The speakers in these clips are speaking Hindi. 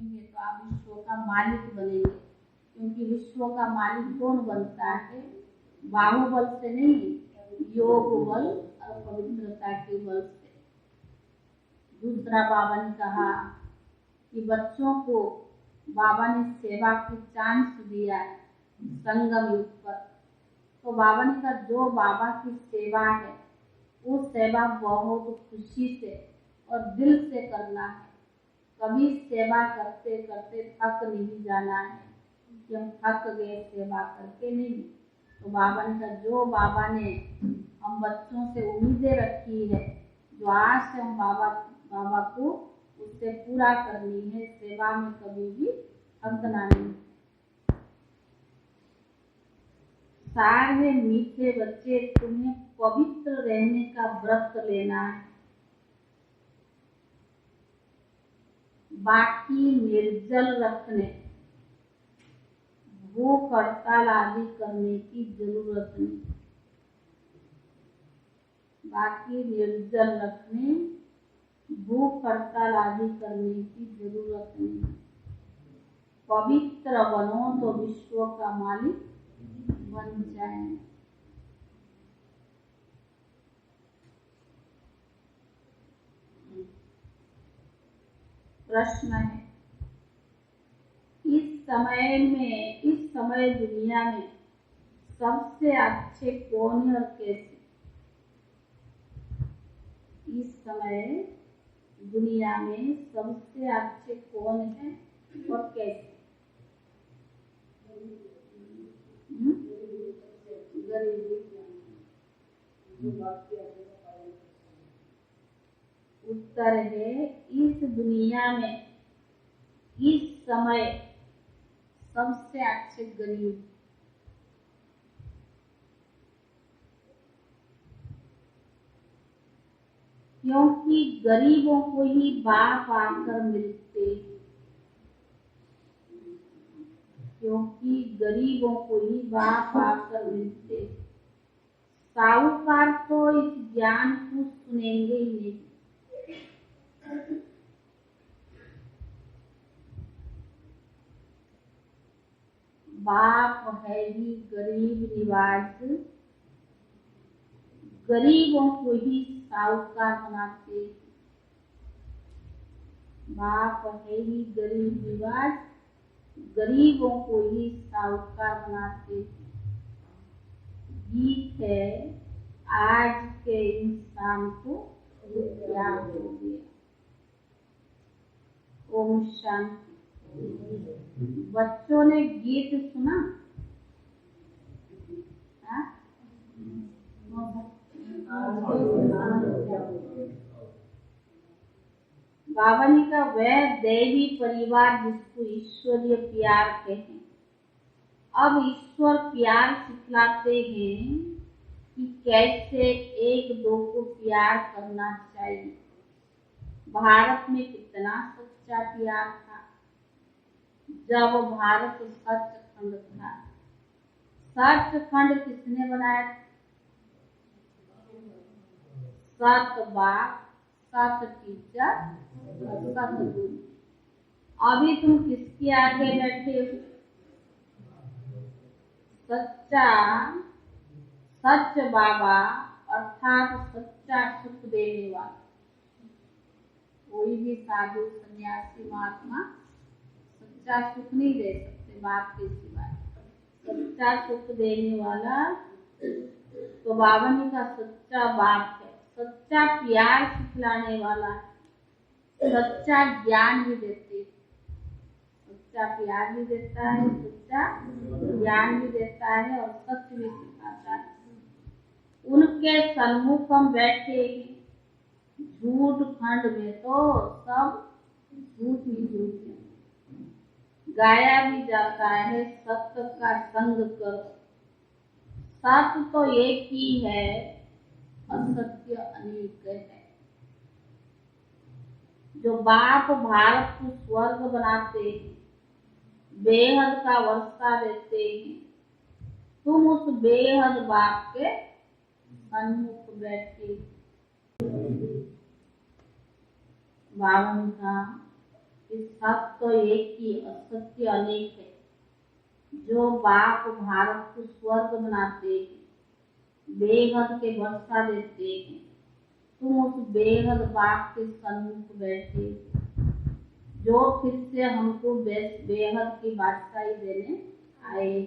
सीखेंगे तो आप विश्व का मालिक बनेंगे, क्योंकि विश्व का मालिक कौन बनता है? बाहुबल से नहीं, योग बल और पवित्रता के बल से। दूसरा बाबा ने कहा कि बच्चों को बाबा ने सेवा की चांस दिया संगम युग पर। तो बाबा ने कहा जो बाबा की सेवा है वो सेवा बहुत खुशी से और दिल से करना है। कभी सेवा करते करते थक नहीं जाना है कि हम थक गए सेवा करके, नहीं। तो बाबा ने कहा जो बाबा ने हम बच्चों से उम्मीदें रखी है, जो आज से हम बाबा को उससे पूरा करनी है, सेवा में कभी भी थकना नहीं। सार है मीठे बच्चे, तुम्हें पवित्र रहने का व्रत लेना है, बाकी निर्जल रखने, भूख हड़ताल आदि करने की जरूरत नहीं। बाकी निर्जल रखने, भूख हड़ताल आदि करने की जरूरत नहीं। पवित्र बनो तो विश्व का मालिक बन जाए। प्रश्न है, इस समय दुनिया में सबसे अच्छे कौन है और कैसे? इस समय दुनिया में सबसे अच्छे कौन है और कैसे? उत्तर है, इस दुनिया में इस समय सबसे अच्छे गरीब। क्योंकि गरीबों को ही बाप आकर मिलते, क्योंकि गरीबों को ही बाप आकर मिलते। साहूकार तो इस ज्ञान को सुनेंगे ही नहीं। बाप है ही गरीब रिवाज, गरीबों को ही साहूकार बनाते। बाप है ही गरीब रिवाज, गरीबों को ही साहूकार बनाते। गीत है आज के इंसान को क्या हो गया। ओम शांति। बच्चों ने गीत सुना? बाबा ने कहा वह दैवी परिवार जिसको ईश्वरीय प्यार कहते। अब ईश्वर प्यार सिखलाते हैं कि कैसे एक दो को प्यार करना चाहिए। भारत में कितना सच्चा प्यार था जब भारत सचखंड था। सचखंड किसने बनाया? सत बाप, सत टीचर, सत गुरु। अभी तुम किसके आगे बैठे हो? सच्चा सच बाबा अर्थात सच्चा सुख देने वाला। कोई भी साधु सन्यासी महात्मा सच्चा सुख नहीं दे सकते बाप के सिवाय। सच्चा सुख देने वाला तो बाबा ने का सच्चा बाप है। सच्चा प्यार सिखलाने वाला, सच्चा ज्ञान भी देते, सच्चा प्यार भी देता है, सच्चा ज्ञान भी देता है और सत्य भी सिखाता है। उनके सन्मुख हम बैठे झूठ खंड में तो सब झूठ ही झूठ है। गाया भी जाता है सत्य का संग करो। सत्य तो एक ही है, असत्य अनेक है। जो बाप भारत को स्वर्ग बनाते हैं, बेहद का वर्षा देते हैं, तुम उस बेहद बाप के सन्मुख बैठे। बाबा ने कहा कि सत्य एक ही, असत्य अनेक है। जो बाप भारत को स्वर्ग बनाते हैं, बेहद के वर्षा देते हैं, तुम उस बेहद बाप के सन्मुख बैठे, जो फिर से हमको बेहद की बादशाही देने आए।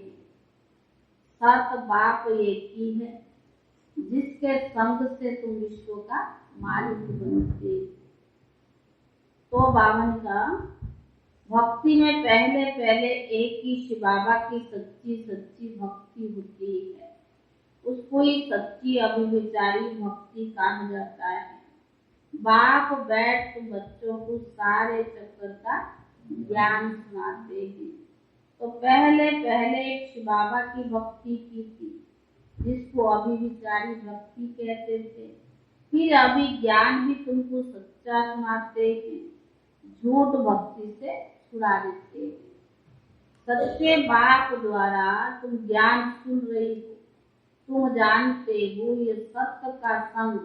सत बाप एक ही है, जिसके संग से तुम विश्व का मालिक बनते। तो बावन का भक्ति में पहले पहले एक ही शिव बाबा की सच्ची सच्ची भक्ति होती है। उसको ही सच्ची अभिविचारी भक्ति कहा जाता है। बाप बैठ तो बच्चों को सारे चक्कर का ज्ञान सुनाते हैं। तो पहले पहले एक शिव बाबा की भक्ति की थी, जिसको अभिविचारी भक्ति कहते थे। फिर अभी ज्ञान भी तुमको सच्चा सुनाते हैं, झूठ भक्ति से छुड़ा देते हैं। सच्चे बाप द्वारा तुम ज्ञान सुन रही हो, तुम जानते हो ये सत्य का संग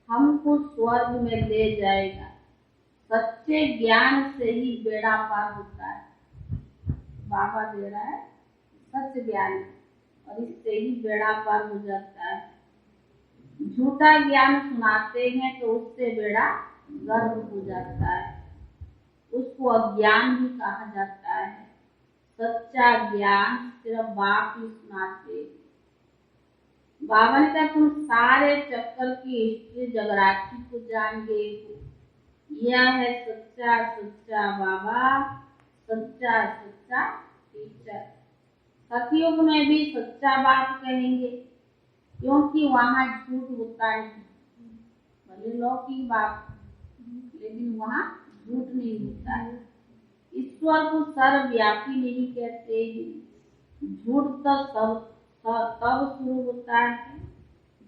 हमको स्वर्ग में ले जाएगा। सच्चे ज्ञान से ही बेड़ा पार होता है। बाबा दे रहा है सत्य ज्ञान, और इससे ही बेड़ा पार हो जाता है। झूठा ज्ञान सुनाते हैं तो उससे बेड़ा गर्क हो जाता है, उसको अज्ञान भी कहा जाता है। सच्चा ज्ञान सिर्फ बाप ही सुनाते। बाबा ने कहा तुम सारे चक्कर की हिस्ट्री जगराती को जान गए हो। यह है सच्चा सच्चा बाबा, सच्चा सच्चा टीचर। सतयुग में भी सच्चा बाप कहेंगे, क्योंकि वहाँ झूठ होता है। भले लौकिक बाप, लेकिन वहाँ झूठ नहीं होता है। ईश्वर को सर्वव्यापी नहीं कहते हैं। झूठ तो तब शुरू होता है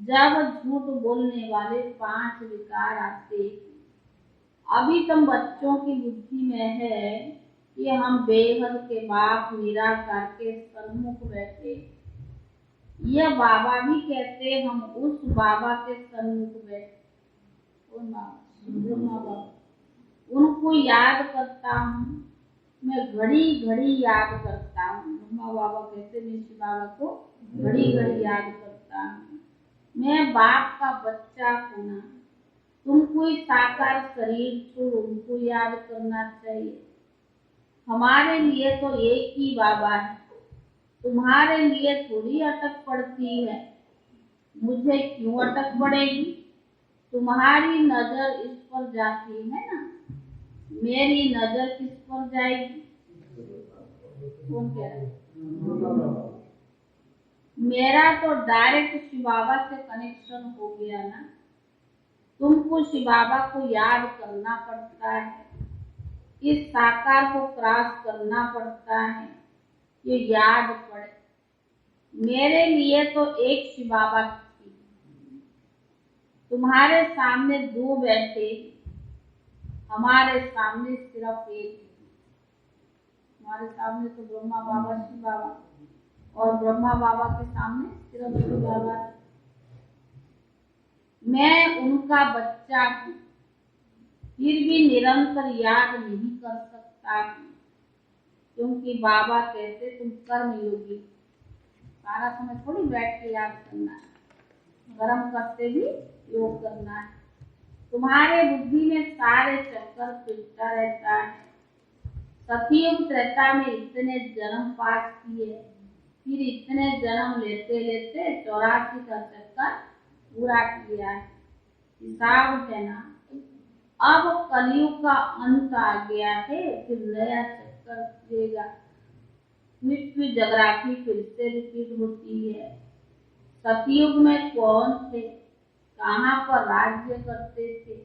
जब झूठ बोलने वाले 5 विकार आते हैं। अभी तुम बच्चों की बुद्धि में है कि हम बेहद के बाप निराकार के सन्मुख बैठे। यह बाबा भी कहते हम उस बाबा के सन्मुख बैठे। उनको याद करता हूँ, मैं घड़ी घड़ी याद करता हूँ। ब्रह्मा बाबा कहते मैं शिव बाबा को घड़ी घड़ी याद करता हूँ। मैं बाप का बच्चा होना, तुमको ही साकार शरीर छोड़ उनको याद करना चाहिए। हमारे लिए तो एक ही बाबा है, तुम्हारे लिए थोड़ी अटक पड़ती है। मुझे क्यों अटक पड़ेगी? तुम्हारी नजर इस पर जाती है ना, मेरी नजर किस पर जाएगी? कौन कह रहा है? मेरा तो डायरेक्ट शिव बाबा से कनेक्शन हो गया ना। तुमको शिव बाबा को याद करना पड़ता है, इस साकार को क्रॉस करना पड़ता है, ये याद पड़े। मेरे लिए तो एक शिव बाबा थी, तुम्हारे सामने 2 बैठे, हमारे सामने सिर्फ एक। हमारे सामने तो ब्रह्मा बाबा शिव बाबा, और ब्रह्मा बाबा के सामने सिर्फ शिव बाबा। मैं उनका बच्चा हूँ, फिर भी निरंतर याद नहीं कर सकता हूँ, क्योंकि बाबा कहते तुम कर्म योगी। सारा समय थोड़ी बैठ के याद करना है, कर्म करते भी योग करना है। तुम्हारे बुद्धि में सारे चक्कर फिरता रहता है। सतयुग त्रेता में इतने जन्म पास किए, फिर इतने जन्म लेते लेते 84 का चक्कर पूरा किया है। हिसाब है ना। अब कलयुग का अंत आ गया है, फिर नया चक्कर खुलेगा। फिर जगराती फिर से रिपीट होती है। सतयुग में कौन थे, कहाँ पर राज्य करते थे,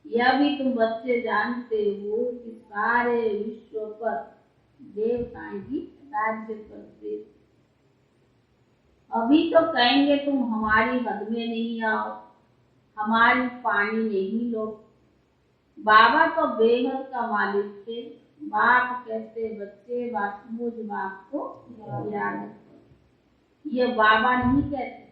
यह भी तुम बच्चे जानते हो कि सारे विश्व पर देवताएं ही राज्य करते। अभी तो कहेंगे तुम हमारी हद में नहीं आओ, हमारी पानी नहीं लो। बाबा तो बेहद का मालिक थे। बाप कहते बच्चे मुझ बाप को याद करो। ये बाबा नहीं कहते,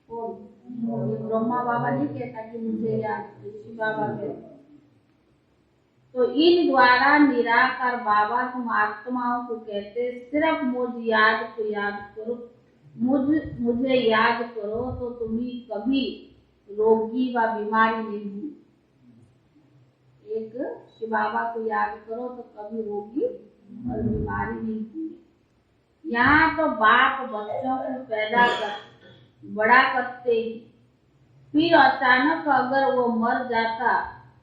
ये ब्रह्मा बाबा नहीं कहता कि मुझे याद, शिव बाबा कहते। तो इन द्वारा निराकार बाबा तुम आत्माओं को कहते, सिर्फ मुझे याद करो तो तुम्हें कभी रोगी व बीमारी नहीं हुई। एक शिव बाबा को याद करो तो कभी रोगी और बीमारी नहीं हुई। यहाँ तो बाप बच्चों को पैदा कर बड़ा करते ही, फिर अचानक अगर वो मर जाता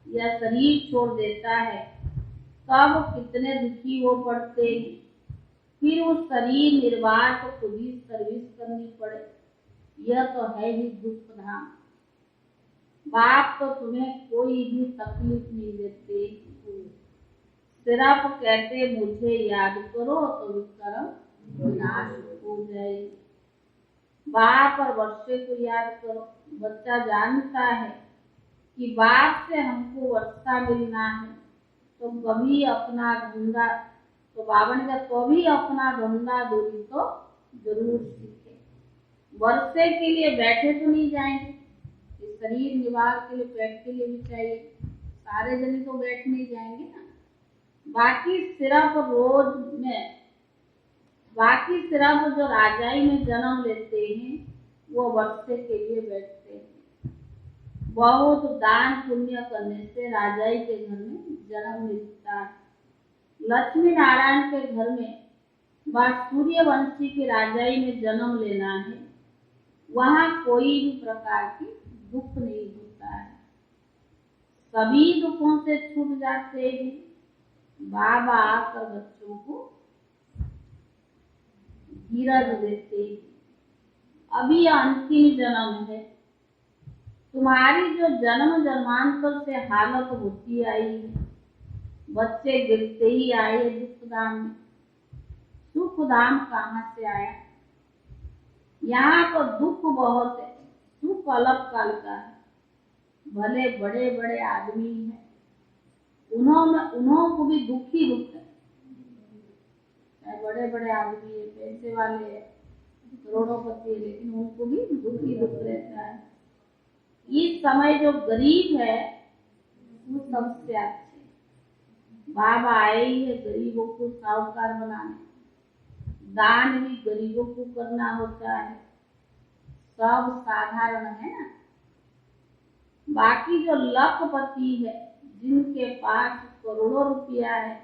या शरीर छोड़ देता है तब कितने दुखी हो पड़ते हैं। फिर उस शरीर निर्वाह को खुद ही सर्विस करनी पड़े, यह तो है ही दुख धाम। बाप तो तुम्हें कोई भी तकलीफ नहीं देते, सिर्फ कहते मुझे याद करो तो विक्रम विनाश हो जाए। बाप और वर्षे को याद करो। बच्चा जानता है कि बाप से हमको वर्षा मिलना है, तो कभी अपना धंधा, तो बाबा ने कहा तो भी अपना धंधा दूरी तो जरूर सीखे। वर्षे के लिए बैठे तो नहीं जाएंगे, शरीर निवार के लिए पेट के लिए भी चाहिए, सारे जने तो बैठ नहीं जाएंगे ना। बाकी सिर्फ जो राजाई में जन्म लेते हैं वो वर्षे के लिए बैठते हैं। बहुत दान पुण्य करने से राजाई के घर में जन्म मिलता है। लक्ष्मी नारायण के घर में व सूर्यवंशी के राजाई में जन्म लेना है, वहाँ कोई भी प्रकार की दुख नहीं होता है, सभी दुखों से छूट जाते हैं। बाबा आकर बच्चों को धीरज देते हैं। अभी अंतिम जन्म है, तुम्हारी जो जन्म जन्मांतर से हालत होती आई है, बच्चे गिरते ही आए दुख धाम में। सुख धाम कहाँ से आया? यहाँ तो दुख बहुत है, सुख अलग काल का है। भले बड़े बड़े आदमी हैं, उन्हों को भी दुख ही दुख है। बड़े बड़े आदमी है, पैसे वाले है, करोड़ों है, लेकिन उनको भी दुख ही दुख रहता है। इस समय जो गरीब है वो सबसे अच्छे। बाबा आए ही है गरीबों को साहूकार बनाने, दान भी गरीबों को करना होता है, सब साधारण है ना। बाकी जो लखपति है, जिनके पास करोड़ों रुपया है,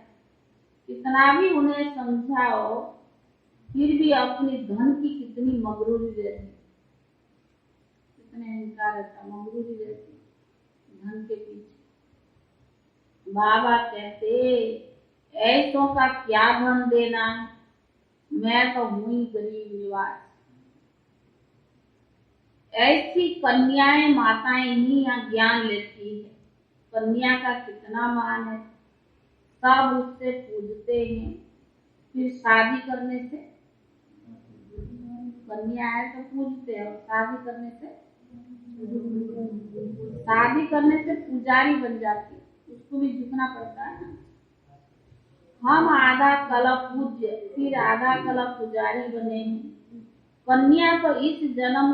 कितना भी उन्हें समझाओ फिर भी अपनी धन की कितनी मगरूरी रहती, कितने अहंकार रहता, मगरूरी रहती धन के पीछे। बाबा कहते ऐसों का क्या धन देना है, मैं तो हुई गरीब निवास। ऐसी कन्याएं माताएं ही यहाँ ज्ञान लेती है। कन्या का कितना मान है, सब उससे पूजते हैं। फिर शादी करने से, कन्या है तो पूजते हैं, और शादी करने से पुजारी बन जाती है, उसको भी झुकना पड़ता है ना। हम आधा कला पूज्य फिर आधा कला पुजारी बने हैं। कन्या तो इस जन्म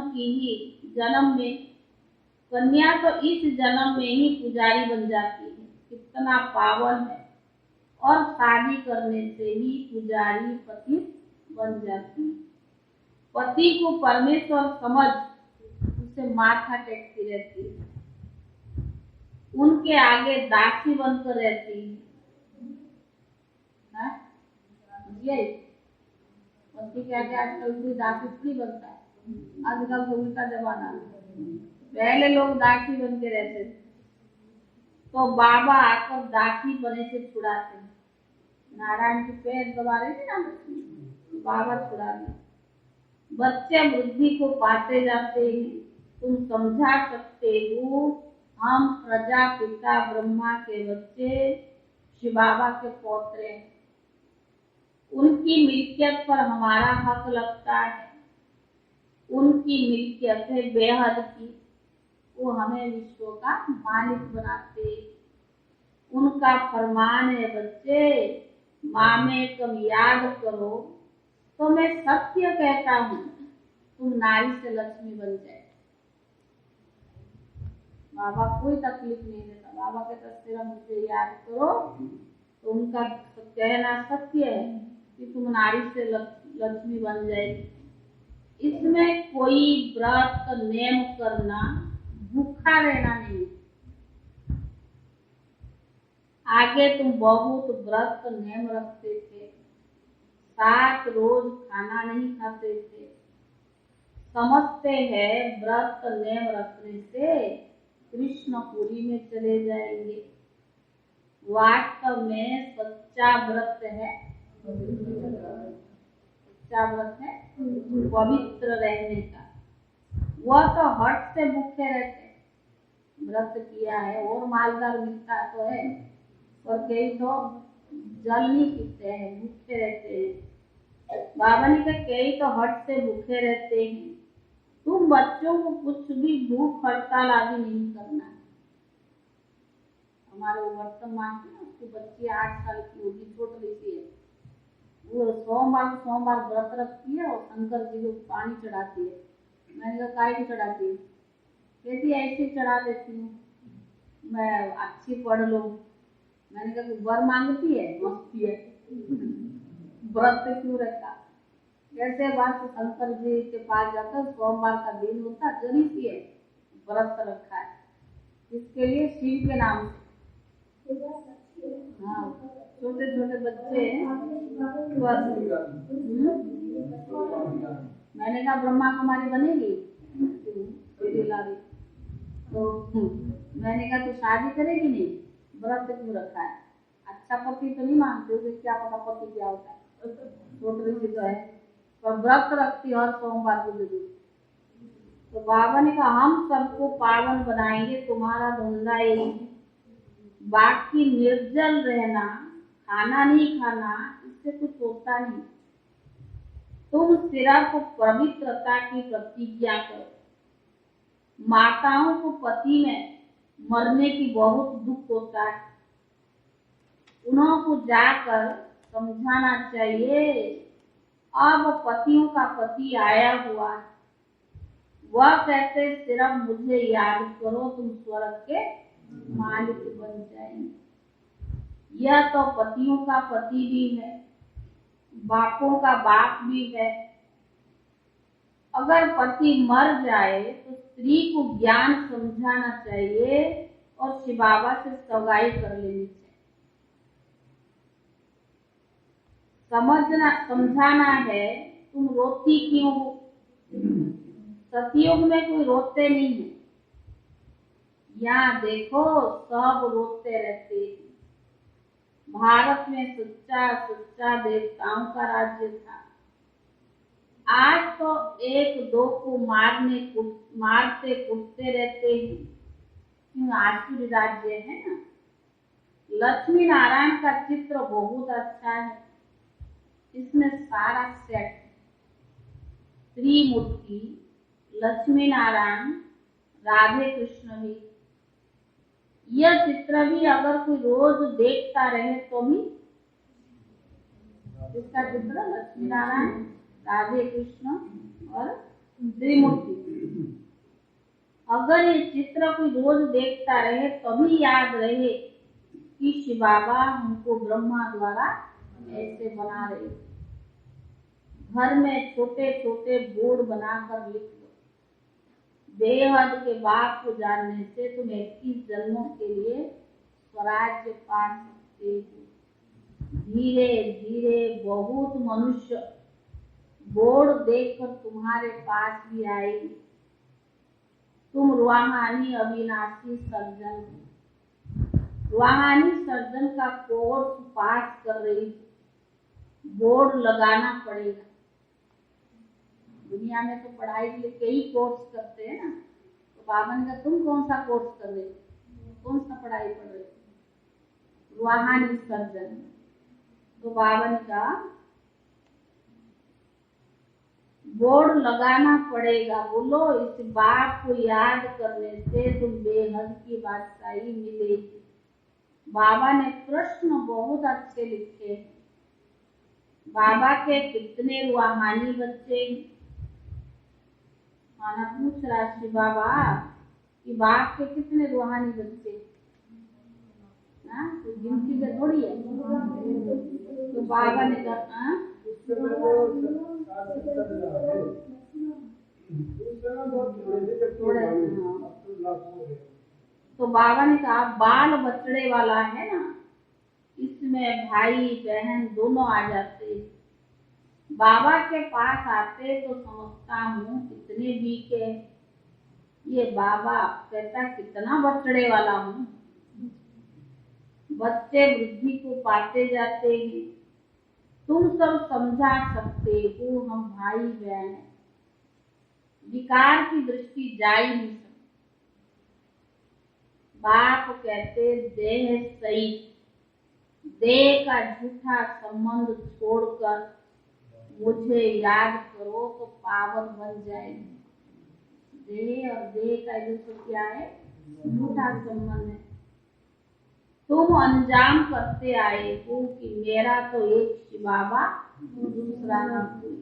में ही पुजारी बन जाती है, कितना पावन है। और शादी करने से ही पुजारी पति बन जाती है। पति को परमेश्वर समझ उसे माथा टेकती रहती है, उनके आगे दासी बनकर रहती है। पति के आगे आजकल कोई दासी थोड़ी बनता है, आजकल तो उल्टा जमाना है। पहले लोग दासी बन के रहते थे, तो बाबा आकर दासी बने से छुड़ाते हैं। नारायण के पैर दबा रहे थे ना, बाबा छुड़ा दे। बच्चे बुद्धि को पाते जाते हैं। तुम समझा सकते हो, हम प्रजापिता ब्रह्मा के बच्चे शिव बाबा के पौत्रे हैं। उनकी मिल्कियत पर हमारा हक लगता है। उनकी मिल्कियत है बेहद की, वो हमें विश्व का मालिक बनाते। उनका फरमान है बच्चे, मामे कम याद करो। तो मैं सत्य कहता हूँ, तुम नारी से लक्ष्मी बन जाए। बाबा कोई तकलीफ नहीं देता। बाबा कहता सिर्फ मुझे याद करो। तो उनका कहना सत्य है कि तुम नारी से लक्ष्मी बन जाएगी। इसमें कोई व्रत नेम करना, भूखा रहना नहीं। आगे तुम बहुत व्रत नेम रखते थे, 7 रोज खाना नहीं खाते थे। समझते हैं व्रत नेम रखने से कृष्णपुरी में चले जाएंगे। वास्तव में सच्चा व्रत है, सच्चा व्रत है पवित्र रहने का। वह तो हट से भूखे रहते, व्रत किया है और मालदार मिलता तो है, और कई तो जल नहीं पीते हैं, भूखे रहते हैं। बाबा ने कहा कई तो हट से भूखे रहते हैं। तुम बच्चों को कुछ भी भूख हड़ताल आदि नहीं करना। हमारे वर्तमान में उसकी बच्ची 8 साल की होगी, छोटी सी है। वो सोमवार व्रत रखती है और शंकर जी को पानी चढ़ाती है। मैंने कहा काय को चढ़ाती है? कहती ऐसे चढ़ा देती हूँ, मैं अच्छी पढ़ लूँ। मैंने कहा वर मांगती है, मस्ती है, व्रत क्यों रखा? कैसे बात? शंकर जी के पास जाकर सोमवार का दिन होता, जरी सी है, व्रत रखा है इसके लिए, शिव के नाम से। हाँ, छोटे छोटे बच्चे मैंने कहा ब्रह्मा कुमारी बनेगी तो मैंने कहा तू शादी करेगी नहीं, व्रत क्यों रखा है? अच्छा पति तो नहीं मानते हो, क्या पता पति क्या होता है, छोटी सी तो है, पर व्रत रखती हर सोमवार को जरूर। तो बाबा ने कहा हम सबको पावन बनाएंगे, तुम्हारा धंधा यही, बाकी निर्जल रहना, खाना नहीं खाना, इससे कुछ होता नहीं। तुम सिर्फ पवित्रता की प्रतिज्ञा करो। माताओं को पति में मरने की बहुत दुख होता है, उनको जाकर समझाना चाहिए अब पतियों का पति आया हुआ है। वह कहते सिर्फ मुझे याद करो, तुम स्वर्ग के मालिक बन जाएंगे। यह तो पतियों का पति भी है, बापों का बाप भी है। अगर पति मर जाए तो स्त्री को ज्ञान समझाना चाहिए और शिव बाबा से सगाई कर लेनी चाहिए। समझाना है तुम रोती क्यों हो? सतयुग में कोई रोते नहीं है, यहाँ देखो सब रोते रहते हैं। भारत में सच्चा देवताओं का राज्य था। आज तो 1-2 को मारते कुटते रहते हैं, क्यों? आसुरी राज्य है ना। लक्ष्मी नारायण का चित्र बहुत अच्छा है, इसमें सारा सेट, त्रिमूर्ति, लक्ष्मी नारायण, राधे कृष्ण भी। यह चित्र भी अगर कोई रोज देखता रहे तो भी, इसका चित्र लक्ष्मी नारायण, राधे कृष्ण और त्रिमूर्ति, अगर ये चित्र कोई रोज देखता रहे तभी याद रहे कि शिव बाबा हमको ब्रह्मा द्वारा ऐसे बना रहे। घर में छोटे छोटे बोर्ड बनाकर लिख दो, बेहद के बाप को जानने से तुम 21 जन्मों के लिए स्वराज्य पा सकते हो। धीरे धीरे बहुत मनुष्य बोर्ड देखकर तुम्हारे पास भी आएगी। तुम रूहानी अविनाशी सर्जन, रूहानी सर्जन का कोर्स पास कर रही, बोर्ड लगाना पड़ेगा। दुनिया में तो पढ़ाई के लिए कई कोर्स करते हैं ना, तो बाबा ने कहा तुम कौन सा कोर्स कर रहे हो, कौन सा पढ़ाई पढ़ रहे हो? रूहानी सर्जन। तो बाबा ने कहा बोर्ड लगाना पड़ेगा। बोलो इस बात को याद करने से तुम बेहद की बादशाही मिलेगी। बाबा ने प्रश्न बहुत अच्छे लिखे। बाबा के कितने रूहानी बच्चे? माना पूछ रहा शिव बाबा कि बाप के कितने रूहानी बच्चे? हाँ, कोई गिनती का थोड़ी है। तो बाबा ने कहा तो बाबा ने कहा बाल बछड़े वाला है ना, इसमें भाई बहन दोनों आ जाते। बाबा के पास आते तो समझता हूँ कितने बीके, ये बाबा कहता कितना बछड़े वाला हूँ। बच्चे बुद्धि को पाते जाते हैं, तुम सब समझा सकते हो हम भाई बहन हैं, विकार की दृष्टि जा ही नहीं सकती। बाप कहते देह सही, देह का झूठा संबंध छोड़कर मुझे याद करो तो पावन बन जाएगी। देह और देह का जो क्या है, झूठा संबंध है। तुम अंजाम करते आए हो कि मेरा तो एक शिव बाबा दूसरा न कोई।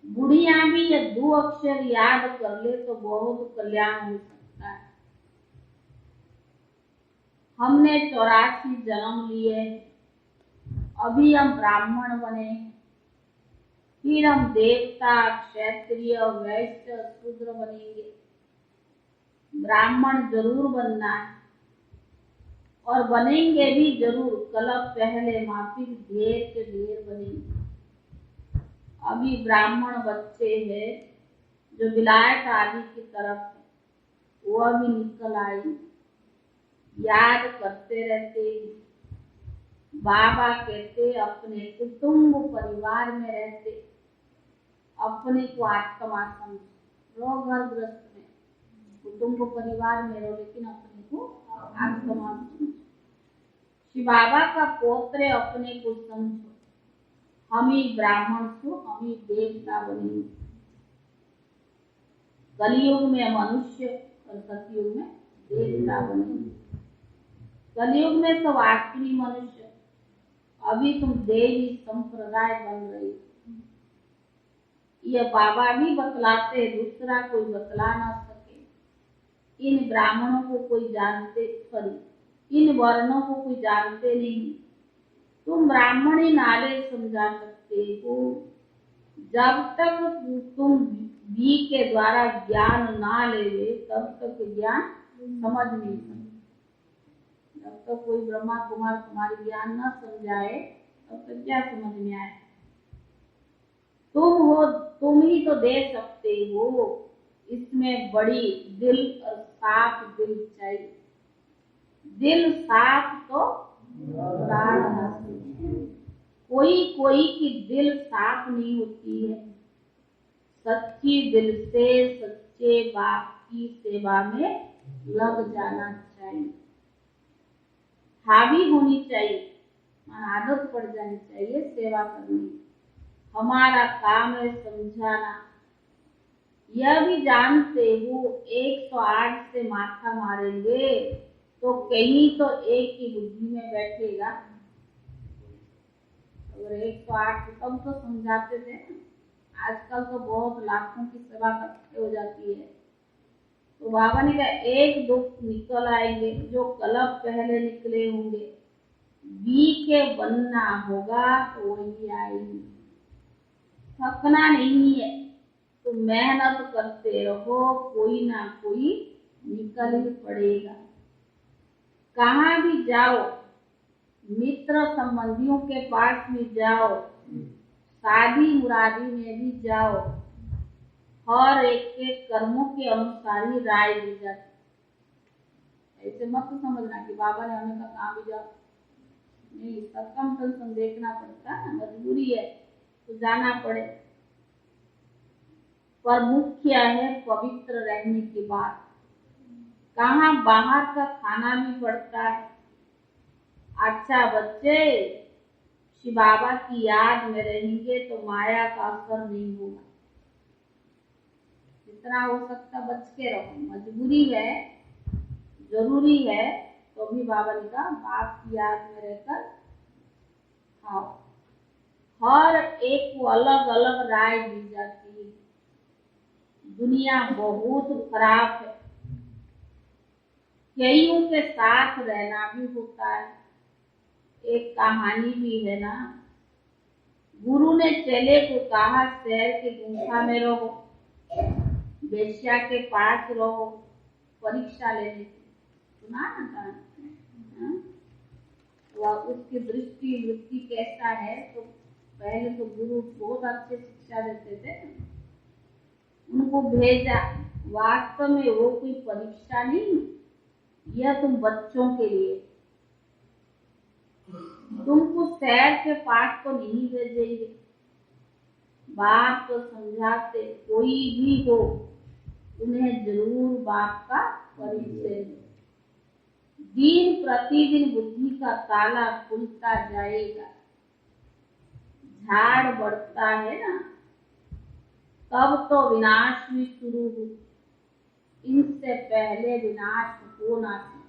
बुढ़िया भी ये 2 अक्षर याद कर ले तो बहुत कल्याण हो सकता है। हमने 84 जन्म लिए, अभी हम ब्राह्मण बने, फिर हम देवता क्षत्रिय वैश्य शूद्र बनेंगे। ब्राह्मण जरूर बनना है और बनेंगे भी जरूर। कलप पहले माफिक ढेर के ढेर बनेंगे। अभी ब्राह्मण बच्चे हैं जो विलायत आदि की तरफ है, वो अभी निकल आई, याद करते रहते। बाबा कहते अपने कुटुंब परिवार में रहते अपने को आत्मा समझो। घर ग्रस्त में कुटुंब परिवार में रहो, लेकिन अपने को आत्मा समझो। शिव बाबा का पौत्र अपने को समझो, हम ही ब्राह्मण को, हम ही देवता बनेंगे। कलयुग में मनुष्य और सतयुग में देवता बनेंगे। कलयुग में तो आखिरी मनुष्य, अभी तुम देवी संप्रदाय बन रही। ये बाबा भी बतलाते, दूसरा कोई बतला ना सके। इन ब्राह्मणों को कोई जानते, इन वर्णों को कोई जानते नहीं। तुम ब्राह्मणी नाले समझा सकते हो। जब तक तुम बी के द्वारा ज्ञान ना ले तब तक ज्ञान समझ नहीं सकते। जब तक कोई ब्रह्मा कुमार तुम्हारी ज्ञान न समझाए तब तक क्या समझ में आए। तुम हो, तुम ही तो दे सकते हो। इसमें बड़ी दिल और साफ दिल चाहिए। दिल साफ तो कोई की दिल साफ नहीं होती है। सच्ची दिल से सच्चे बाप की सेवा में लग जाना चाहिए। हावी होनी चाहिए, आदत पड़ जानी चाहिए सेवा करने। हमारा काम है समझाना। यह भी जानते हो 108 से माथा मारेंगे तो कहीं तो एक की बुद्धि में बैठेगा। अगर 108 तब तो समझाते थे, आजकल तो बहुत लाखों की सेवा करते हो जाती है। तो बाबा ने कहा 1-2 निकल आएंगे, जो कलप पहले निकले होंगे। बी के बनना होगा तो वही आएंगे। थकना नहीं है, तो मेहनत करते रहो, कोई ना कोई निकल ही पड़ेगा। कहाँ भी जाओ, मित्र संबंधियों के पास भी जाओ, शादी मुरादी में भी जाओ, हर एक के कर्मों के अनुसार ही राय दी जाती। ऐसे मत समझना कि बाबा ने हमें कहा कहाँ भी जाओ। नहीं, सर्कमस्टेंस देखना पड़ता है, मजबूरी है तो जाना पड़े। पर मुख्य है पवित्र रहने की बात। कहाँ बाहर का खाना भी पड़ता है। अच्छा बच्चे, शिव बाबा की याद में रहेंगे तो माया का असर नहीं होगा। जितना हो सकता बच के रहो। मजबूरी है, जरूरी है, तो भी बाबा ने कहा बाप की याद में रहकर खाओ। हर एक को अलग अलग राय दी जाती है। दुनिया बहुत खराब है, कईयों के साथ रहना भी होता है। एक कहानी भी है ना, गुरु ने चेले को कहा शहर के गुफा में रहो, वेश्या के पास रहो, परीक्षा लेने की। सुना ना कहानी? वह उसकी दृष्टि वृत्ति कैसा है, तो पहले तो गुरु बहुत अच्छे शिक्षा देते थे, उनको भेजा। वास्तव में वो कोई परीक्षा नहीं, यह तुम बच्चों के लिए, तुमको शहर के पास तो नहीं भेजेंगे। बाप तो समझाते, कोई भी हो उन्हें जरूर बाप का परिचय दो। दिन प्रतिदिन बुद्धि का ताला खुलता जाएगा, झाड़ बढ़ता है ना, तब तो विनाश भी शुरू हो। इनसे पहले विनाश हो ना सके।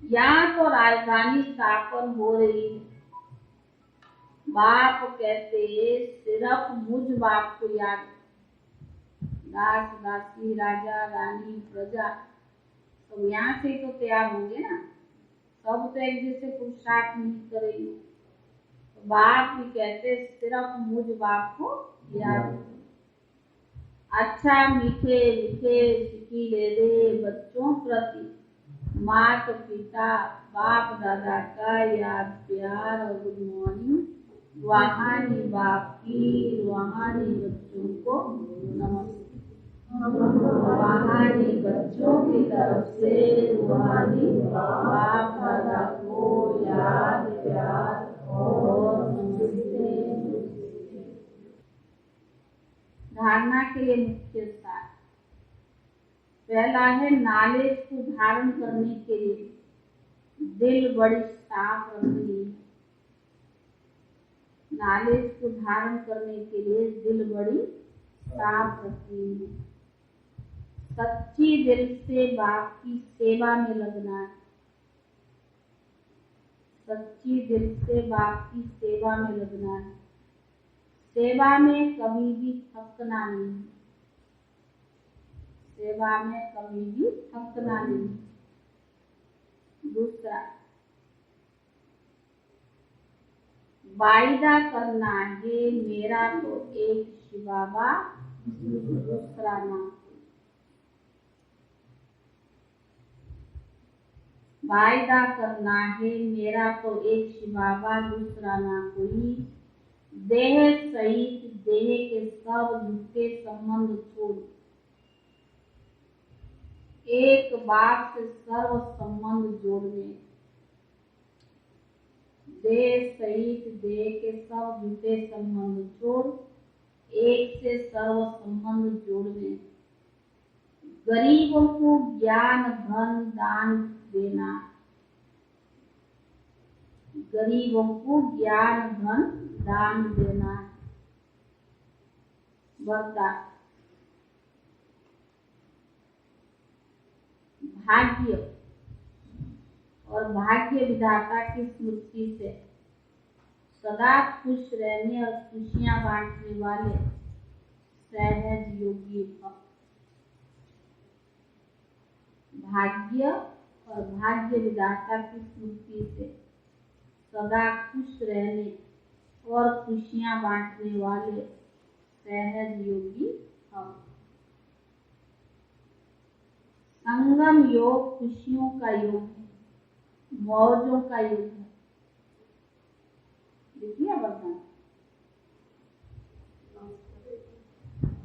यहाँ तो राजधानी स्थापन हो रही है। बाप कहते सिर्फ मुझ बाप को याद, दास दासी राजा रानी प्रजा सब यहाँ से तो तैयार होंगे ना, सब तो एक जैसे पुरुषार्थ नहीं करेंगे। तो बाप भी कहते सिर्फ मुझ बाप को याद। अच्छा मीठे मीठे सिक्की ले दे बच्चों प्रति, माता पिता बाप दादा का याद प्यार और गुड मॉर्निंग। रूहानी बाप की रूहानी बच्चों को नमस्ते। रूहानी बच्चों की तरफ से रूहानी बाप दादा को याद प्यार और नमस्ते। धारणा के लिए मुख्य सार पहला है, नॉलेज को धारण करने के लिए दिल बड़ी साफ रखनी है। नॉलेज को धारण करने के लिए दिल बड़ी साफ रखनी है। सच्ची दिल से बाप की सेवा में लगना है। सच्ची दिल से बाप की सेवा में लगना है। सेवा में कभी भी थकना नहीं। सेवा में कभी भी थकना नहीं। दूसरा, वायदा करना है मेरा तो एक शिव बाबा दूसरा ना। वायदा करना है मेरा तो एक शिव बाबा दूसरा ना कोई। देह सहित देह के सब झूठे संबंध छोड़ एक बाप से सर्व संबंध जोड़ने। देह सहित देह के सब झूठे संबंध छोड़ एक से सर्व संबंध जोड़ने। गरीबों को ज्ञान धन दान देना। गरीबों को ज्ञान धन दान देना। वर्ता भाग्य और भाग्य विधाता की स्मृति से सदा खुश रहने और खुशियां बांटने वाले सहज योगी भक्त। भाग्य और भाग्य विधाता की स्मृति से सदा खुश रहने और खुशियां बांटने वाले सहज योगी भक्त। संगम योग खुशियों का योग है, मौजों का योग है। देखिए वरदान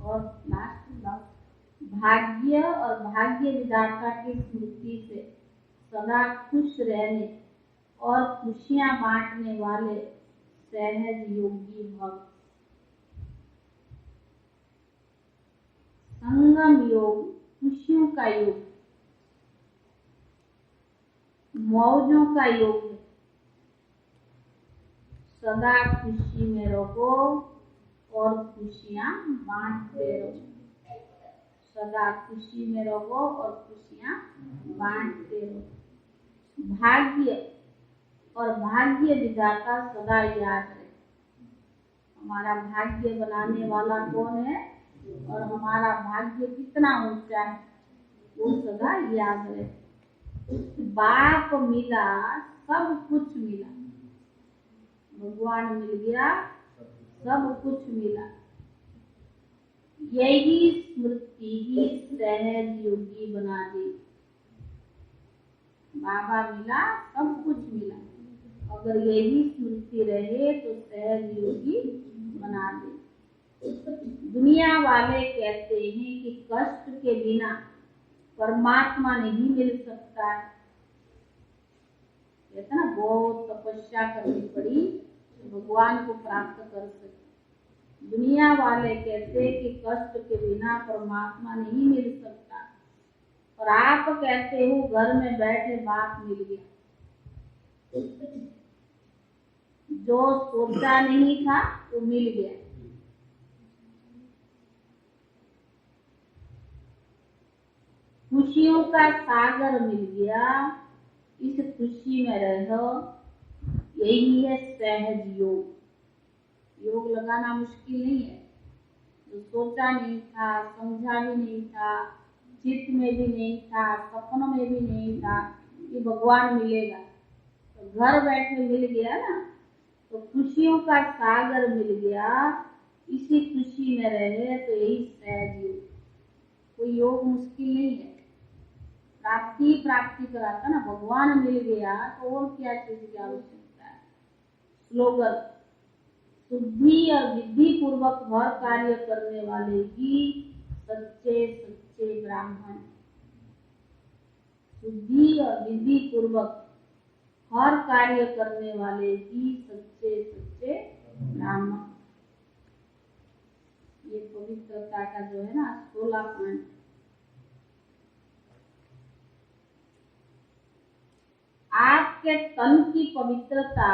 और लास्ट, भाग्य और भाग्य विधाता की स्मृति से सदा खुश रहने और खुशियां बांटने वाले सहज योगी भक्त। संगम योग खुशियों का योग, मौजों का योग है। सदा खुशी में रहो और खुशियां बांटते रहो। सदा खुशी में रहो और खुशियां बांटते रहो। भाग्य और भाग्य विधाता सदा याद रहे। हमारा भाग्य बनाने वाला कौन है और हमारा भाग्य कितना ऊंचा है। वो सदा याद रहे। बाप मिला सब कुछ मिला, भगवान मिल गया सब कुछ मिला। यही स्मृति ही सहज योगी बना दे। बाबा मिला सब कुछ मिला, अगर यही स्मृति रहे तो सहज योगी बना दे। दुनिया वाले कहते हैं कि कष्ट के बिना परमात्मा नहीं मिल सकता है। कहते ना बहुत तपस्या करनी पड़ी तो भगवान को प्राप्त कर सके। दुनिया वाले कहते हैं कि कष्ट के बिना परमात्मा नहीं मिल सकता, और आप कहते हो घर में बैठे बाप मिल गया। जो सोचा नहीं था वो मिल गया। खुशियों का सागर मिल गया, इस खुशी में रहो, यही है सहज योग। योग लगाना मुश्किल नहीं है। जो सोचा नहीं था, समझा भी नहीं था, चित्त में भी नहीं था, सपनों में भी नहीं था कि भगवान मिलेगा, तो घर बैठे मिल गया ना। तो खुशियों का सागर मिल गया, इसी खुशी में रहे तो यही सहज योग। कोई योग मुश्किल नहीं है, प्राप्ति प्राप्ति कराता ना। भगवान मिल गया तो और क्या चीज की आवश्यकता है। स्लोगन, शुद्धि और विधि पूर्वक हर कार्य करने वाले ही सच्चे सच्चे ब्राह्मण। शुद्धि और विधि पूर्वक हर कार्य करने वाले ही सच्चे सच्चे ब्राह्मण। ये पवित्रता का जो है ना 16 पॉइंट। आपके तन की पवित्रता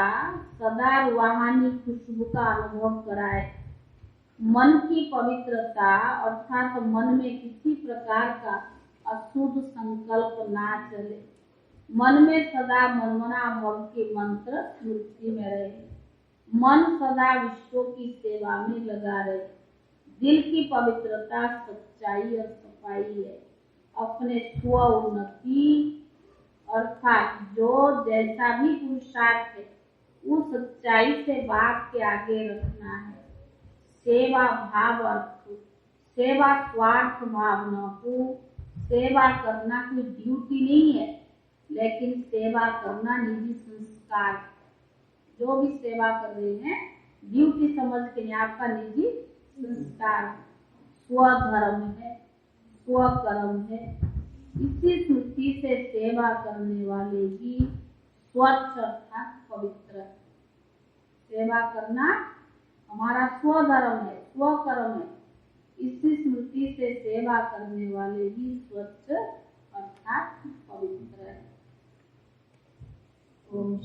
सदा रूहानी खुशबू का अनुभव कराए। मन की पवित्रता अर्थात मन में किसी प्रकार का अशुद्ध संकल्प ना चले। मन में सदा मनमना भव के मंत्र स्मृति में रहे। मन सदा विश्व की सेवा में लगा रहे। दिल की पवित्रता सच्चाई और सफाई है। अपने स्व उन्नति अर्थात जो जैसा भी पुरुषार्थ है वो सच्चाई से बाप के आगे रखना है। सेवा भाव अर्थ, सेवा स्वार्थ भाव न हो। सेवा करना कोई ड्यूटी नहीं है, लेकिन सेवा करना निजी संस्कार। जो भी सेवा कर रहे हैं ड्यूटी समझ के नहीं, आपका निजी संस्कार, स्वधर्म है, स्वकर्म है। इसी स्मृति से सेवा करने वाले ही स्वच्छ अर्थात पवित्र है। सेवा करना हमारा स्वधर्म है, स्वकर्म है। इसी स्मृति से सेवा करने वाले ही स्वच्छ अर्थात पवित्र है। ओम